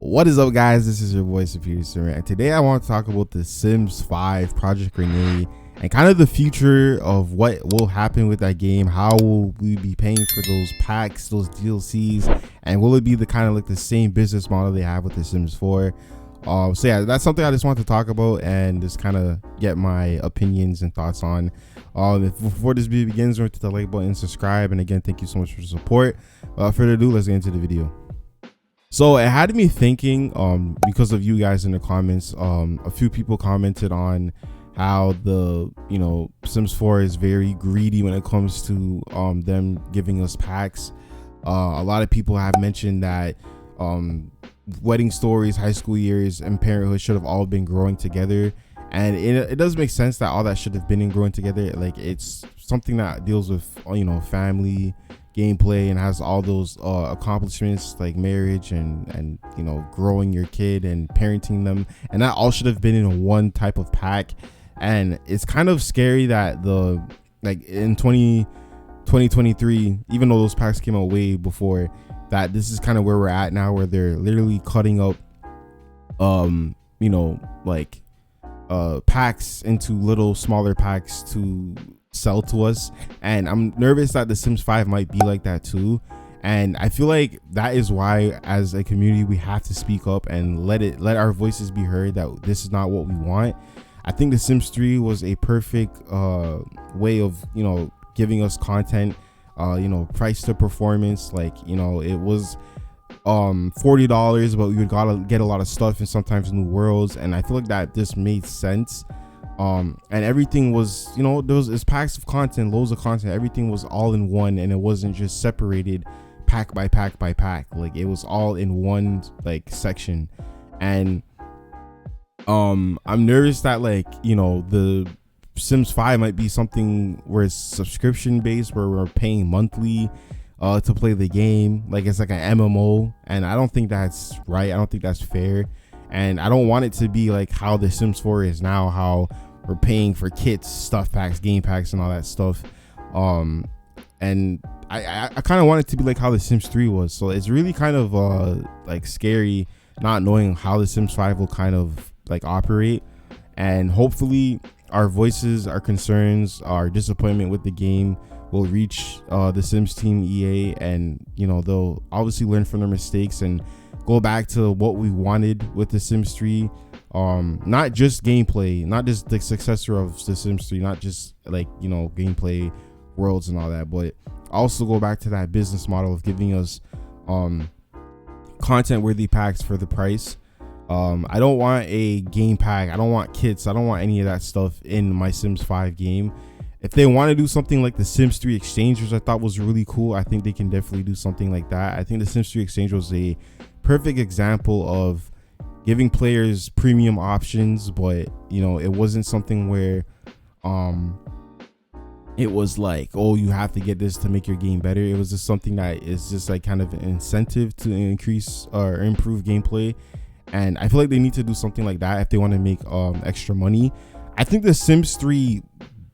What is up, guys? This is your boy Superior Sir, and today I want to talk about the Sims 5 Project Renee and kind of the future of what will happen with that game. How will we be paying for those packs, those DLCs, and will it be the kind of like the same business model they have with the Sims 4? So yeah, that's something I just want to talk about and just kind of get my opinions and thoughts on. Before this video begins, remember to hit the like button, subscribe, and again, thank you so much for the support. Without further ado, let's get into the video. So it had me thinking, because of you guys in the comments, a few people commented on how the Sims 4 is very greedy when it comes to them giving us packs. A lot of people have mentioned that wedding stories, high school years, and parenthood should have all been growing together, and it does make sense that all that should have been in growing together. Like, it's something that deals with family, gameplay, and has all those accomplishments like marriage and growing your kid and parenting them, and that all should have been in one type of pack. And it's kind of scary that in 2023, even though those packs came out way before that, this is kind of where we're at now, where they're literally cutting up packs into little smaller packs to sell to us. And I'm nervous that the Sims 5 might be like that too, and I feel like that is why, as a community, we have to speak up and let our voices be heard, that this is not what we want. I think the Sims 3 was a perfect way of giving us content, price to performance. Like, it was $40, but we would gotta get a lot of stuff and sometimes new worlds, and I feel like that just made sense. And everything was, there was packs of content, loads of content, everything was all in one, and it wasn't just separated pack by pack by pack. Like, it was all in one section. And I'm nervous that the Sims 5 might be something where it's subscription based, where we're paying monthly to play the game, like it's like an MMO, and I don't think that's right. I don't think that's fair, and I don't want it to be like how the Sims 4 is now, how we're paying for kits, stuff packs, game packs, and all that stuff. And I kind of want it to be like how the Sims 3 was. So it's really kind of scary not knowing how the Sims 5 will kind of operate. And hopefully our voices, our concerns, our disappointment with the game will reach the Sims team, EA, and they'll obviously learn from their mistakes and go back to what we wanted with the Sims 3. Not just gameplay, not just the successor of the Sims 3, not just gameplay, worlds, and all that, but also go back to that business model of giving us content worthy packs for the price. I don't want a game pack, I don't want kits, I don't want any of that stuff in my Sims 5 game. If they want to do something like the Sims 3 Exchange, which I thought was really cool, I think they can definitely do something like that. I think the Sims 3 Exchange was a perfect example of giving players premium options, but it wasn't something where it was like, oh, you have to get this to make your game better. It was just something that is just kind of an incentive to increase or improve gameplay. And I feel like they need to do something like that if they want to make extra money. I think the Sims 3,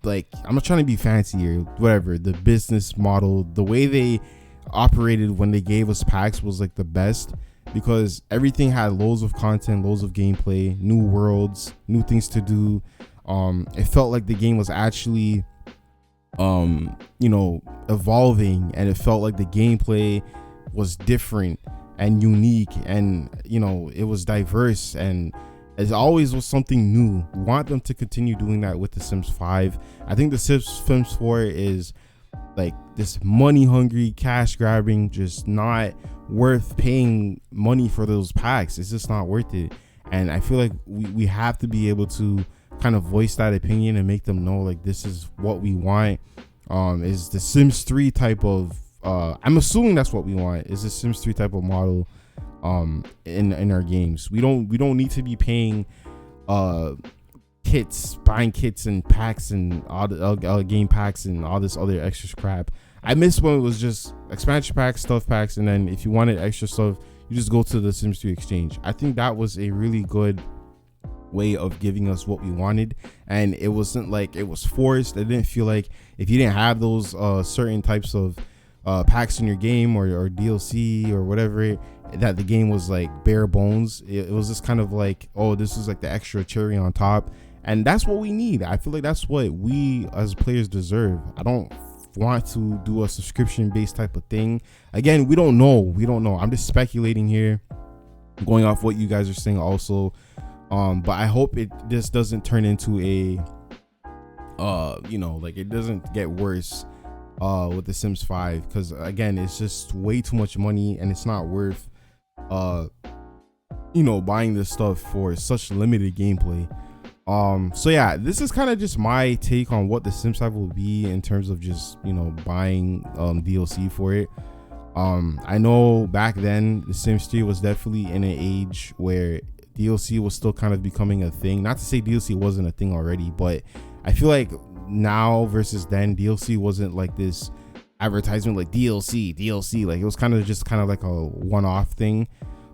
I'm not trying to be fancy or whatever, the business model, the way they operated when they gave us packs was the best, because everything had loads of content, loads of gameplay, new worlds, new things to do. It felt like the game was actually evolving, and it felt like the gameplay was different and unique, and it was diverse, and it always was something new. We want them to continue doing that with the Sims 5. I think the Sims 4 is this money hungry, cash grabbing, just not worth paying money for those packs. It's just not worth it. And I feel like we have to be able to kind of voice that opinion and make them know this is what we want. Is the Sims 3 type of I'm assuming that's what we want, is the Sims 3 type of model in our games. We don't need to be paying buying kits and packs and all the game packs and all this other extra crap. I miss when it was just expansion packs, stuff packs, and then if you wanted extra stuff, you just go to the Sims 3 Exchange. I think that was a really good way of giving us what we wanted, and it wasn't like it was forced. I didn't feel like if you didn't have those certain types of packs in your game or DLC or whatever, that the game was like bare bones. It was just kind of like, oh, this is like the extra cherry on top, and that's what we need. I feel like that's what we as players deserve. I don't want to do a subscription based type of thing. Again, we don't know. I'm just speculating here, going off what you guys are saying also. But I hope this doesn't turn into a like it doesn't get worse with the Sims 5, because again, it's just way too much money and it's not worth buying this stuff for such limited gameplay. So yeah, this is kind of just my take on what the Sims 5 will be in terms of just buying DLC for it. I know back then the Sims 3 was definitely in an age where DLC was still kind of becoming a thing. Not to say DLC wasn't a thing already, but I feel like now versus then, DLC wasn't like this advertisement like DLC. Like it was kind of like a one-off thing.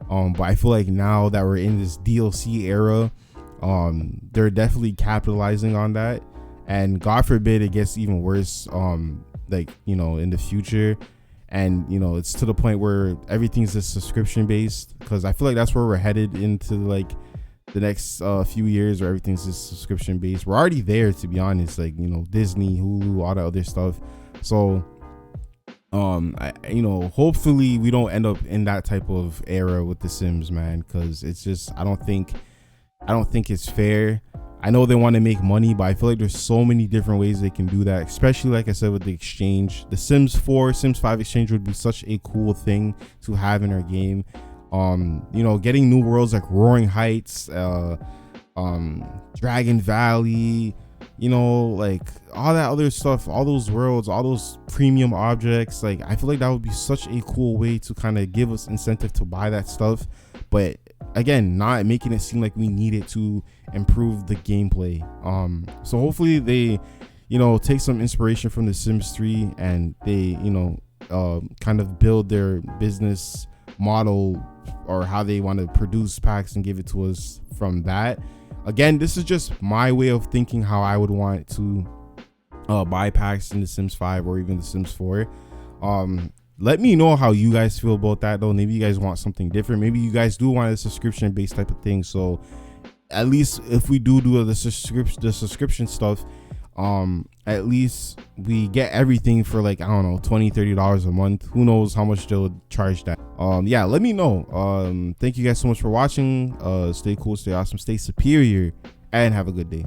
But I feel like now that we're in this DLC era, they're definitely capitalizing on that, and God forbid it gets even worse in the future, and it's to the point where everything's just subscription based, because I feel like that's where we're headed into like the next few years, where everything's just subscription based. We're already there, to be honest, like Disney, Hulu, all that other stuff. So hopefully we don't end up in that type of era with the Sims, man, because it's just I don't think it's fair. I know they want to make money, but I feel like there's so many different ways they can do that, especially like I said with the exchange. The Sims 4 Sims 5 exchange would be such a cool thing to have in our game. Getting new worlds like Roaring Heights, Dragon Valley, like all that other stuff, all those worlds, all those premium objects. Like I feel like that would be such a cool way to kind of give us incentive to buy that stuff, but again, not making it seem like we need it to improve the gameplay. So hopefully they take some inspiration from the Sims 3, and they kind of build their business model or how they want to produce packs and give it to us from that. Again, this is just my way of thinking how I would want to buy packs in the Sims 5 or even the Sims 4. Let me know how you guys feel about that though. Maybe you guys want something different. Maybe you guys do want a subscription based type of thing. So at least if we do the subscription stuff, at least we get everything for like, I don't know, $20-$30 a month. Who knows how much they'll charge that. Yeah, let me know. Thank you guys so much for watching. Stay cool, stay awesome, stay superior, and have a good day.